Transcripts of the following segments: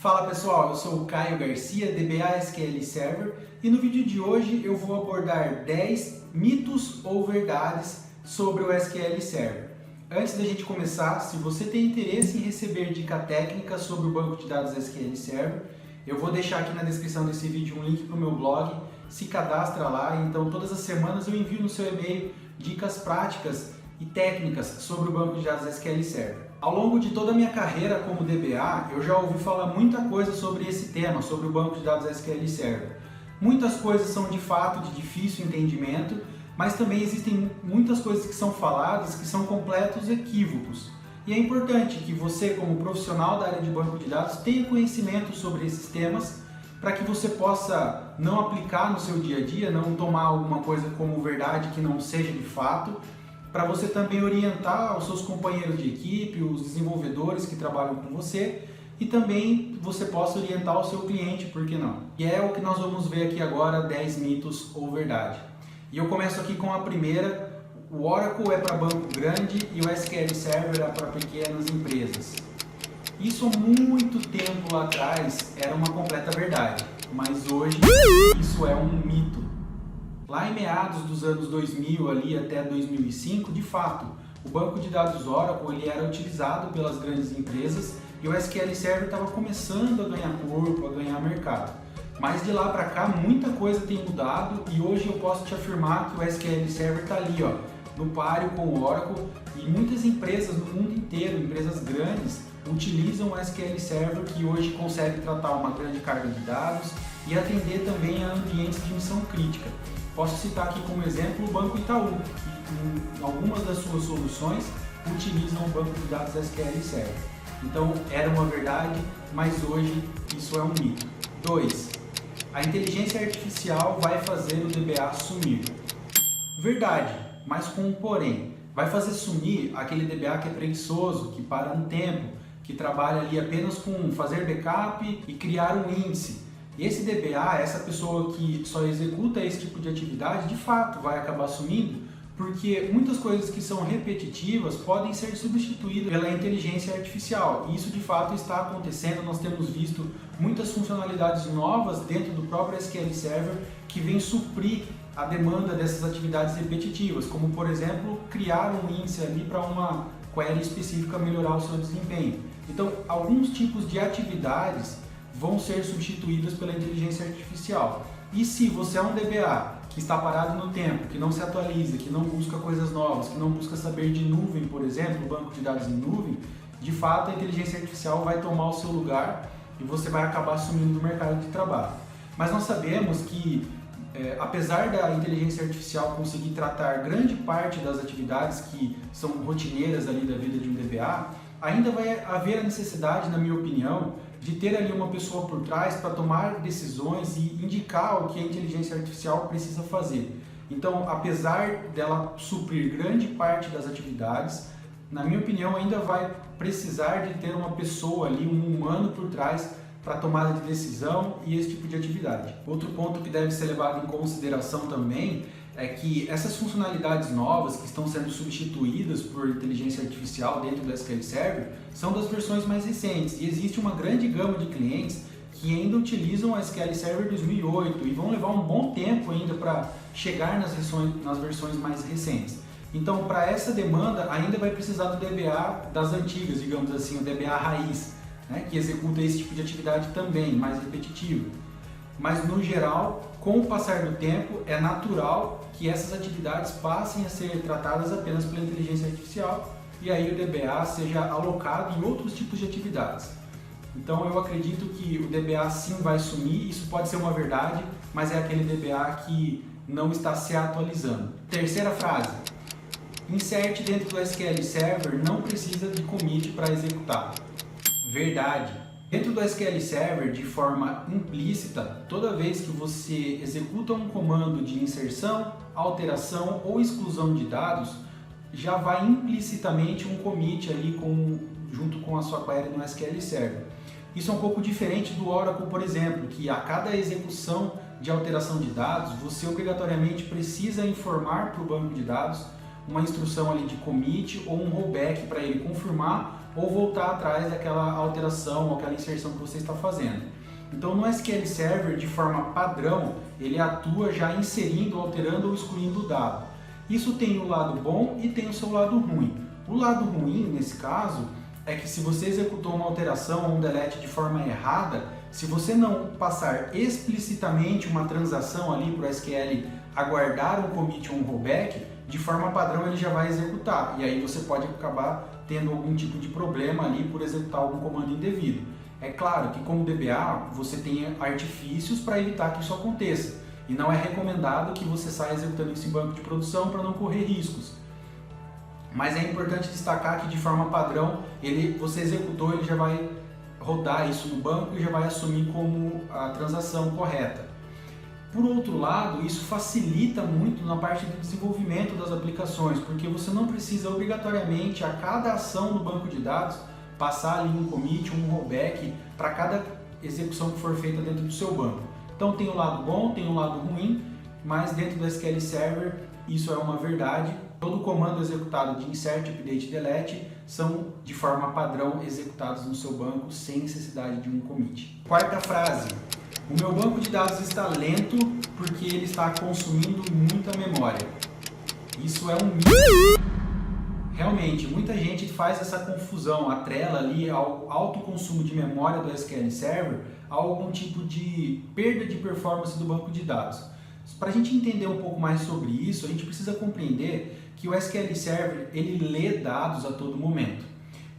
Fala pessoal, eu sou o Caio Garcia, DBA SQL Server, e no vídeo de hoje eu vou abordar 10 mitos ou verdades sobre o SQL Server. Antes da gente começar, se você tem interesse em receber dica técnica sobre o banco de dados SQL Server, eu vou deixar aqui na descrição desse vídeo um link para o meu blog, se cadastra lá, então todas as semanas eu envio no seu e-mail dicas práticas e técnicas sobre o banco de dados SQL Server. Ao longo de toda a minha carreira como DBA, eu já ouvi falar muita coisa sobre esse tema, sobre o banco de dados SQL Server. Muitas coisas são de fato de difícil entendimento, mas também existem muitas coisas que são faladas que são completos equívocos. E é importante que você, como profissional da área de banco de dados, tenha conhecimento sobre esses temas para que você possa não aplicar no seu dia a dia, não tomar alguma coisa como verdade que não seja de fato, para você também orientar os seus companheiros de equipe, os desenvolvedores que trabalham com você, e também você possa orientar o seu cliente, por que não? E é o que nós vamos ver aqui agora, 10 mitos ou verdade. E eu começo aqui com a primeira: o Oracle é para banco grande e o SQL Server é para pequenas empresas. Isso há muito tempo lá atrás era uma completa verdade, mas hoje isso é um mito. Lá em meados dos anos 2000 ali até 2005, de fato, o banco de dados Oracle ele era utilizado pelas grandes empresas e o SQL Server estava começando a ganhar corpo, a ganhar mercado. Mas de lá para cá muita coisa tem mudado e hoje eu posso te afirmar que o SQL Server está ali, ó, no páreo com o Oracle, e muitas empresas no mundo inteiro, empresas grandes, utilizam o SQL Server, que hoje consegue tratar uma grande carga de dados e atender também a ambientes de missão crítica. Posso citar aqui como exemplo o Banco Itaú, que em algumas das suas soluções utilizam o banco de dados SQL Server. Então era uma verdade, mas hoje isso é um mito. 2. A inteligência artificial vai fazer o DBA sumir. Verdade, mas com um porém. Vai fazer sumir aquele DBA que é preguiçoso, que para no tempo, que trabalha ali apenas com fazer backup e criar um índice. Esse DBA, essa pessoa que só executa esse tipo de atividade, de fato vai acabar sumindo, porque muitas coisas que são repetitivas podem ser substituídas pela inteligência artificial. E isso de fato está acontecendo. Nós temos visto muitas funcionalidades novas dentro do próprio SQL Server que vêm suprir a demanda dessas atividades repetitivas, como por exemplo criar um índice ali para uma query específica melhorar o seu desempenho. Então, alguns tipos de atividades vão ser substituídas pela inteligência artificial. E se você é um DBA que está parado no tempo, que não se atualiza, que não busca coisas novas, que não busca saber de nuvem, por exemplo, banco de dados em nuvem, de fato a inteligência artificial vai tomar o seu lugar e você vai acabar sumindo do mercado de trabalho. Mas nós sabemos que, apesar da inteligência artificial conseguir tratar grande parte das atividades que são rotineiras ali da vida de um DBA, ainda vai haver a necessidade, na minha opinião, de ter ali uma pessoa por trás para tomar decisões e indicar o que a inteligência artificial precisa fazer. Então, apesar dela suprir grande parte das atividades, na minha opinião, ainda vai precisar de ter uma pessoa ali, um humano por trás para tomada de decisão e esse tipo de atividade. Outro ponto que deve ser levado em consideração também é que essas funcionalidades novas que estão sendo substituídas por inteligência artificial dentro do SQL Server são das versões mais recentes, e existe uma grande gama de clientes que ainda utilizam o SQL Server 2008 e vão levar um bom tempo ainda para chegar nas versões mais recentes. Então, para essa demanda, ainda vai precisar do DBA das antigas, digamos assim, o DBA raiz, né, que executa esse tipo de atividade também, mais repetitivo. Mas no geral, com o passar do tempo, é natural que essas atividades passem a ser tratadas apenas pela inteligência artificial e aí o DBA seja alocado em outros tipos de atividades. Então eu acredito que o DBA sim vai sumir, isso pode ser uma verdade, mas é aquele DBA que não está se atualizando. Terceira frase: insert dentro do SQL Server não precisa de commit para executar. Verdade. Dentro do SQL Server, de forma implícita, toda vez que você executa um comando de inserção, alteração ou exclusão de dados, já vai implicitamente um commit ali junto com a sua query no SQL Server. Isso é um pouco diferente do Oracle, por exemplo, que a cada execução de alteração de dados, você obrigatoriamente precisa informar para o banco de dados uma instrução ali de commit ou um rollback para ele confirmar ou voltar atrás daquela alteração ou aquela inserção que você está fazendo. Então no SQL Server, de forma padrão, ele atua já inserindo, alterando ou excluindo o dado. Isso tem o lado bom e tem o seu lado ruim. O lado ruim, nesse caso, é que se você executou uma alteração ou um delete de forma errada, se você não passar explicitamente uma transação ali para o SQL aguardar um commit ou um rollback, de forma padrão ele já vai executar. E aí você pode acabar tendo algum tipo de problema ali por executar algum comando indevido. É claro que como DBA você tem artifícios para evitar que isso aconteça. E não é recomendado que você saia executando isso em banco de produção para não correr riscos. Mas é importante destacar que de forma padrão, você executou, ele já vai rodar isso no banco e já vai assumir como a transação correta. Por outro lado, isso facilita muito na parte do desenvolvimento das aplicações, porque você não precisa obrigatoriamente a cada ação no banco de dados passar ali um commit, um rollback para cada execução que for feita dentro do seu banco. Então tem o lado bom, tem o lado ruim, mas dentro do SQL Server isso é uma verdade. Todo comando executado de insert, update, delete são de forma padrão executados no seu banco sem necessidade de um commit. Quarta frase: o meu banco de dados está lento porque ele está consumindo muita memória. Isso é um mito. Realmente, muita gente faz essa confusão, atrela ali ao alto consumo de memória do SQL Server a algum tipo de perda de performance do banco de dados. Para a gente entender um pouco mais sobre isso, a gente precisa compreender que o SQL Server ele lê dados a todo momento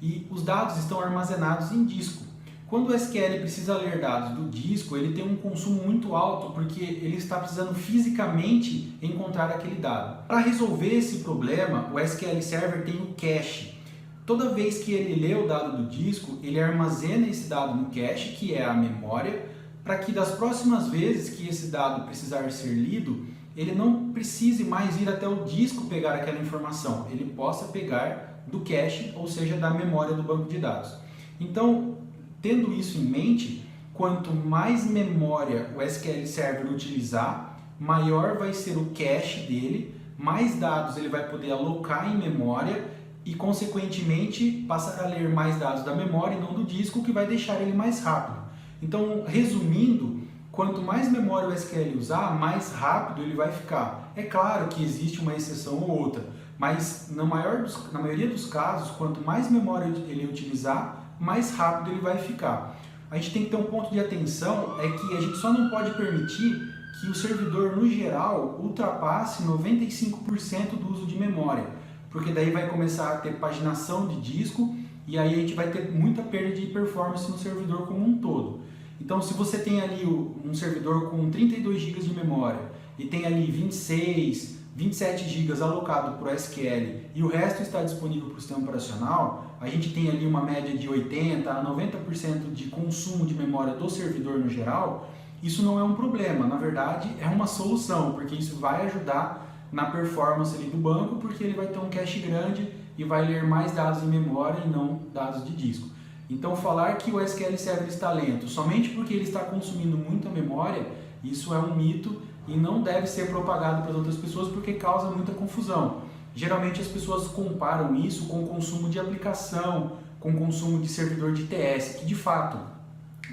e os dados estão armazenados em disco. Quando o SQL precisa ler dados do disco, ele tem um consumo muito alto porque ele está precisando fisicamente encontrar aquele dado. Para resolver esse problema, o SQL Server tem o cache. Toda vez que ele lê o dado do disco, ele armazena esse dado no cache, que é a memória, para que das próximas vezes que esse dado precisar ser lido, ele não precise mais ir até o disco pegar aquela informação, ele possa pegar do cache, ou seja, da memória do banco de dados. Então, tendo isso em mente, quanto mais memória o SQL Server utilizar, maior vai ser o cache dele, mais dados ele vai poder alocar em memória e, consequentemente, passar a ler mais dados da memória e não do disco, o que vai deixar ele mais rápido. Então, resumindo, quanto mais memória o SQL usar, mais rápido ele vai ficar. É claro que existe uma exceção ou outra, mas na maioria dos casos, quanto mais memória ele utilizar, mais rápido ele vai ficar. A gente tem que ter um ponto de atenção, é que a gente só não pode permitir que o servidor, no geral, ultrapasse 95% do uso de memória, porque daí vai começar a ter paginação de disco e aí a gente vai ter muita perda de performance no servidor como um todo. Então, se você tem ali um servidor com 32 GB de memória e tem ali 26, 27 GB alocado para o SQL e o resto está disponível para o sistema operacional, a gente tem ali uma média de 80% a 90% de consumo de memória do servidor no geral. Isso não é um problema, na verdade é uma solução, porque isso vai ajudar na performance ali do banco, porque ele vai ter um cache grande e vai ler mais dados em memória e não dados de disco. Então, falar que o SQL Server está lento somente porque ele está consumindo muita memória, isso é um mito e não deve ser propagado para as outras pessoas porque causa muita confusão. Geralmente as pessoas comparam isso com o consumo de aplicação, com o consumo de servidor de TS, que de fato,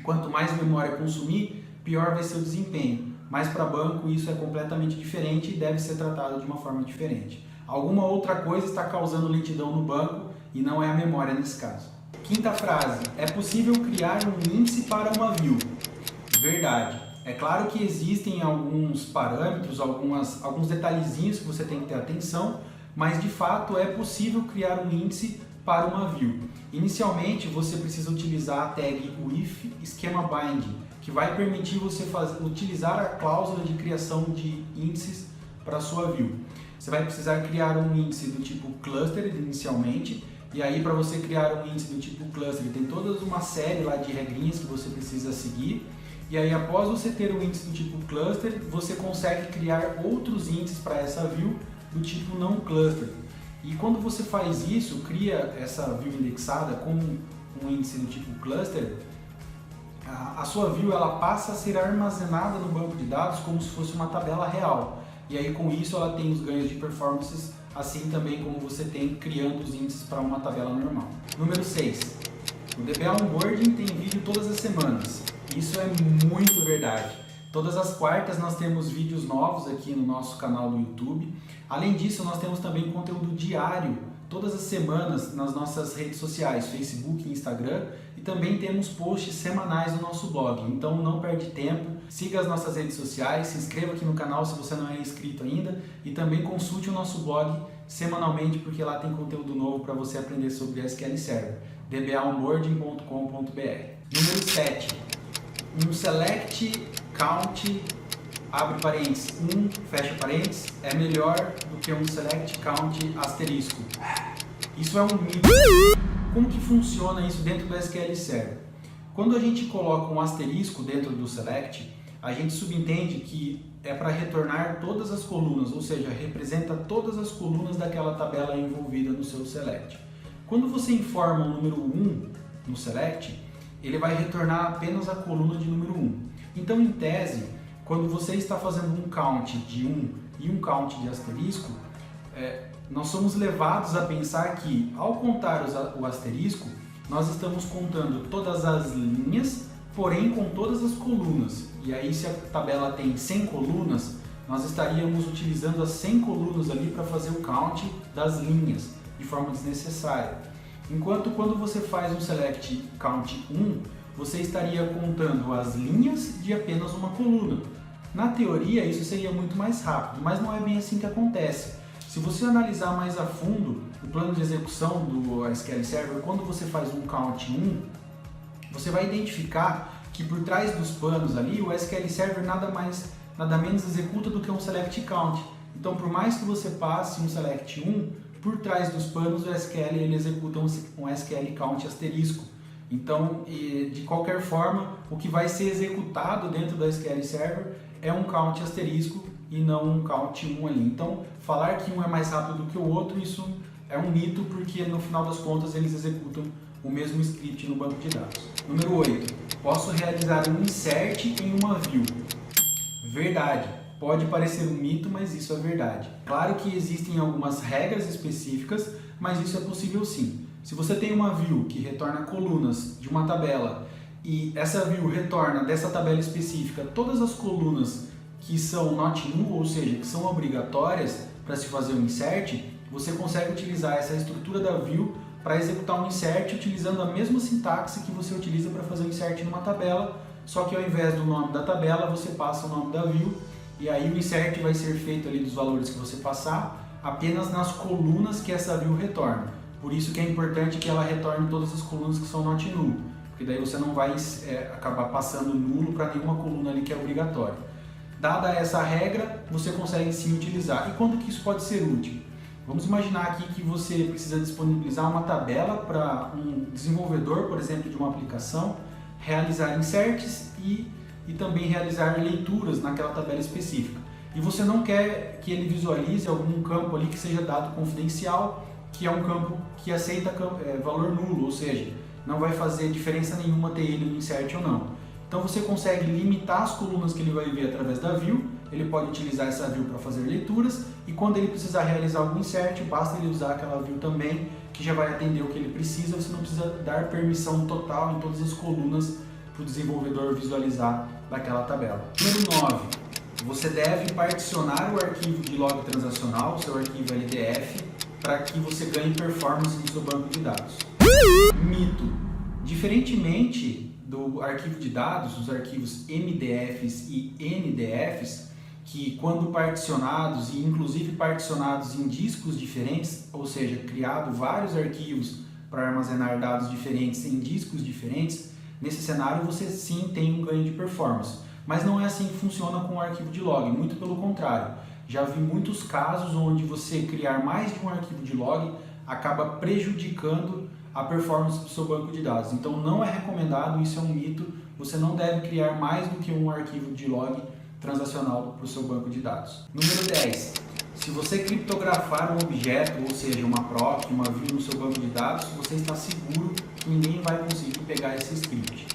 quanto mais memória consumir, pior vai ser o desempenho. Mas para banco isso é completamente diferente e deve ser tratado de uma forma diferente. Alguma outra coisa está causando lentidão no banco e não é a memória nesse caso. Quinta frase: é possível criar um índice para uma view. Verdade. É claro que existem alguns parâmetros, alguns detalhezinhos que você tem que ter atenção, mas de fato é possível criar um índice para uma view. Inicialmente você precisa utilizar a tag with schema binding, que vai permitir você utilizar a cláusula de criação de índices para a sua view. Você vai precisar criar um índice do tipo cluster inicialmente, e aí para você criar um índice do tipo cluster tem toda uma série lá de regrinhas que você precisa seguir. E aí, após você ter o índice do tipo cluster, você consegue criar outros índices para essa view do tipo não cluster. E quando você faz isso, cria essa view indexada com um índice do tipo cluster, a sua view ela passa a ser armazenada no banco de dados como se fosse uma tabela real. E aí, com isso, ela tem os ganhos de performances assim também como você tem criando os índices para uma tabela normal. Número 6. O DBA Onboarding tem vídeo todas as semanas. Isso é muito verdade. Todas as quartas nós temos vídeos novos aqui no nosso canal do YouTube. Além disso, nós temos também conteúdo diário, todas as semanas, nas nossas redes sociais, Facebook e Instagram. E também temos posts semanais no nosso blog. Então não perde tempo, siga as nossas redes sociais, se inscreva aqui no canal se você não é inscrito ainda. E também consulte o nosso blog semanalmente, porque lá tem conteúdo novo para você aprender sobre SQL Server. dbaonboarding.com.br. Número 7. Um select count, abre parênteses, fecha parênteses, é melhor do que um select count asterisco. Isso é um mito. Como que funciona isso dentro do SQL Server? Quando a gente coloca um asterisco dentro do select, a gente subentende que é para retornar todas as colunas, ou seja, representa todas as colunas daquela tabela envolvida no seu select. Quando você informa o número 1 no select, ele vai retornar apenas a coluna de número 1. Então, em tese, quando você está fazendo um count de 1 e um count de asterisco, nós somos levados a pensar que, ao contar o asterisco, nós estamos contando todas as linhas, porém com todas as colunas. E aí, se a tabela tem 100 colunas, nós estaríamos utilizando as 100 colunas ali para fazer o count das linhas, de forma desnecessária. Enquanto quando você faz um select count 1, você estaria contando as linhas de apenas uma coluna. Na teoria, isso seria muito mais rápido, mas não é bem assim que acontece. Se você analisar mais a fundo o plano de execução do SQL Server, quando você faz um count 1, você vai identificar que por trás dos panos ali, o SQL Server nada menos executa do que um select count. Então, por mais que você passe um select 1, por trás dos panos o SQL ele executa um SQL count asterisco. Então, de qualquer forma, o que vai ser executado dentro do SQL Server é um count asterisco e não um count 1 ali. Então, falar que um é mais rápido do que o outro, isso é um mito, porque no final das contas eles executam o mesmo script no banco de dados. Número 8. Posso realizar um insert em uma view. Verdade. Pode parecer um mito, mas isso é verdade. Claro que existem algumas regras específicas, mas isso é possível sim. Se você tem uma view que retorna colunas de uma tabela e essa view retorna dessa tabela específica todas as colunas que são not null, ou seja, que são obrigatórias para se fazer um insert, você consegue utilizar essa estrutura da view para executar um insert utilizando a mesma sintaxe que você utiliza para fazer um insert numa tabela, só que ao invés do nome da tabela, você passa o nome da view e aí o insert vai ser feito ali dos valores que você passar apenas nas colunas que essa view retorna. Por isso que é importante que ela retorne todas as colunas que são not null, porque daí você não vai acabar passando nulo para nenhuma coluna ali que é obrigatória. Dada essa regra, você consegue sim utilizar. E quando que isso pode ser útil? Vamos imaginar aqui que você precisa disponibilizar uma tabela para um desenvolvedor, por exemplo, de uma aplicação, realizar inserts e também realizar leituras naquela tabela específica. E você não quer que ele visualize algum campo ali que seja dado confidencial, que é um campo que aceita valor nulo, ou seja, não vai fazer diferença nenhuma ter ele no insert ou não. Então você consegue limitar as colunas que ele vai ver através da view, ele pode utilizar essa view para fazer leituras e quando ele precisar realizar algum insert, basta ele usar aquela view também, que já vai atender o que ele precisa, você não precisa dar permissão total em todas as colunas para o desenvolvedor visualizar daquela tabela. Número 9. Você deve particionar o arquivo de log transacional, o seu arquivo LDF, para que você ganhe performance no seu banco de dados. Mito. Diferentemente do arquivo de dados, os arquivos MDFs e NDFs, que quando particionados e inclusive particionados em discos diferentes, ou seja, criado vários arquivos para armazenar dados diferentes em discos diferentes, nesse cenário você sim tem um ganho de performance. Mas não é assim que funciona com o arquivo de log, muito pelo contrário. Já vi muitos casos onde você criar mais de um arquivo de log acaba prejudicando a performance do seu banco de dados. Então não é recomendado, isso é um mito, você não deve criar mais do que um arquivo de log transacional para o seu banco de dados. Número 10. Se você criptografar um objeto, ou seja, uma proc, uma view no seu banco de dados, você está seguro que ninguém vai conseguir pegar esse script.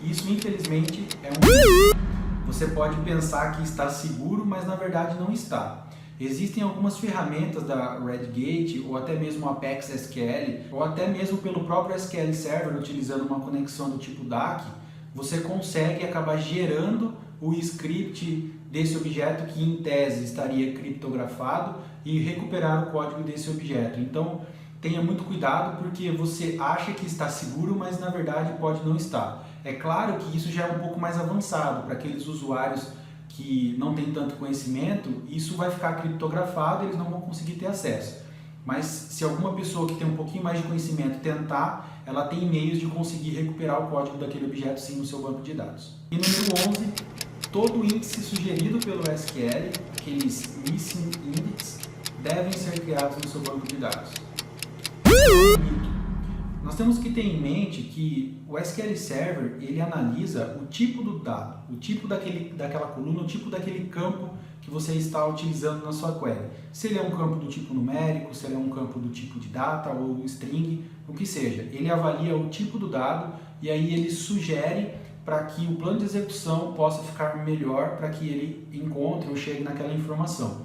Isso, infelizmente, é um mito. Você pode pensar que está seguro, mas na verdade não está. Existem algumas ferramentas da Redgate ou até mesmo Apex SQL ou até mesmo pelo próprio SQL Server utilizando uma conexão do tipo DAC, você consegue acabar gerando o script desse objeto que em tese estaria criptografado e recuperar o código desse objeto. Então tenha muito cuidado porque você acha que está seguro, mas na verdade pode não estar. É claro que isso já é um pouco mais avançado para aqueles usuários que não tem tanto conhecimento, isso vai ficar criptografado e eles não vão conseguir ter acesso. Mas se alguma pessoa que tem um pouquinho mais de conhecimento tentar, ela tem meios de conseguir recuperar o código daquele objeto sim no seu banco de dados. E número 11, todo índice sugerido pelo SQL, aqueles missing index, devem ser criados no seu banco de dados. Nós temos que ter em mente que o SQL Server ele analisa o tipo do dado, o tipo daquela coluna, o tipo daquele campo que você está utilizando na sua query. Se ele é um campo do tipo numérico, se ele é um campo do tipo de data ou string, o que seja. Ele avalia o tipo do dado e aí ele sugere para que o plano de execução possa ficar melhor para que ele encontre ou chegue naquela informação.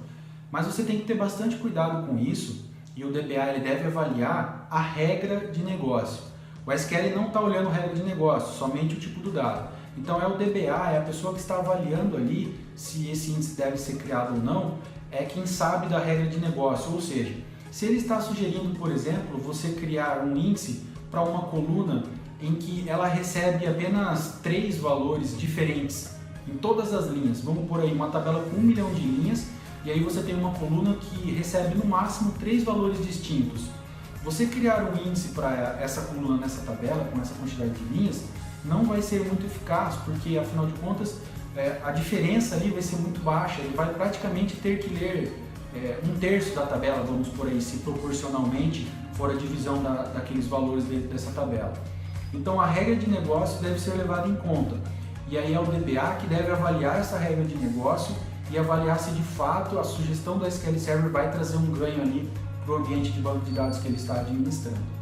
Mas você tem que ter bastante cuidado com isso. E o DBA ele deve avaliar a regra de negócio. O SQL não está olhando a regra de negócio, somente o tipo do dado. Então é o DBA, é a pessoa que está avaliando ali se esse índice deve ser criado ou não, é quem sabe da regra de negócio. Ou seja, se ele está sugerindo, por exemplo, você criar um índice para uma coluna em que ela recebe apenas 3 valores diferentes em todas as linhas, vamos por aí uma tabela com 1 milhão de linhas, e aí você tem uma coluna que recebe no máximo 3 valores distintos. Você criar um índice para essa coluna nessa tabela, com essa quantidade de linhas, não vai ser muito eficaz, porque afinal de contas a diferença ali vai ser muito baixa, ele vai praticamente ter que ler 1/3 da tabela, vamos por aí, se proporcionalmente for a divisão daqueles valores dentro dessa tabela. Então a regra de negócio deve ser levada em conta, e aí é o DBA que deve avaliar essa regra de negócio e avaliar se de fato a sugestão do SQL Server vai trazer um ganho ali para o ambiente de banco de dados que ele está administrando.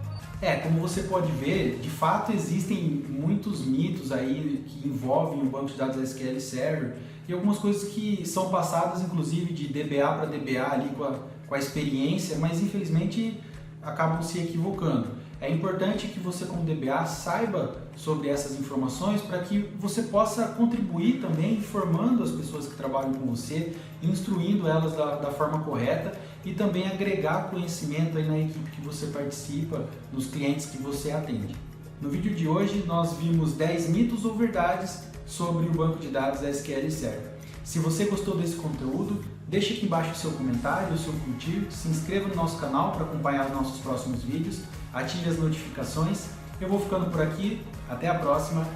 Como você pode ver, de fato existem muitos mitos aí que envolvem o banco de dados SQL Server e algumas coisas que são passadas inclusive de DBA para DBA ali com a experiência, mas infelizmente acabam se equivocando. É importante que você como DBA saiba sobre essas informações para que você possa contribuir também informando as pessoas que trabalham com você, instruindo elas da forma correta e também agregar conhecimento aí na equipe que você participa, nos clientes que você atende. No vídeo de hoje nós vimos 10 mitos ou verdades sobre o banco de dados SQL Server. Se você gostou desse conteúdo, deixe aqui embaixo o seu comentário, o seu curtir, se inscreva no nosso canal para acompanhar os nossos próximos vídeos, ative as notificações. Eu vou ficando por aqui, até a próxima.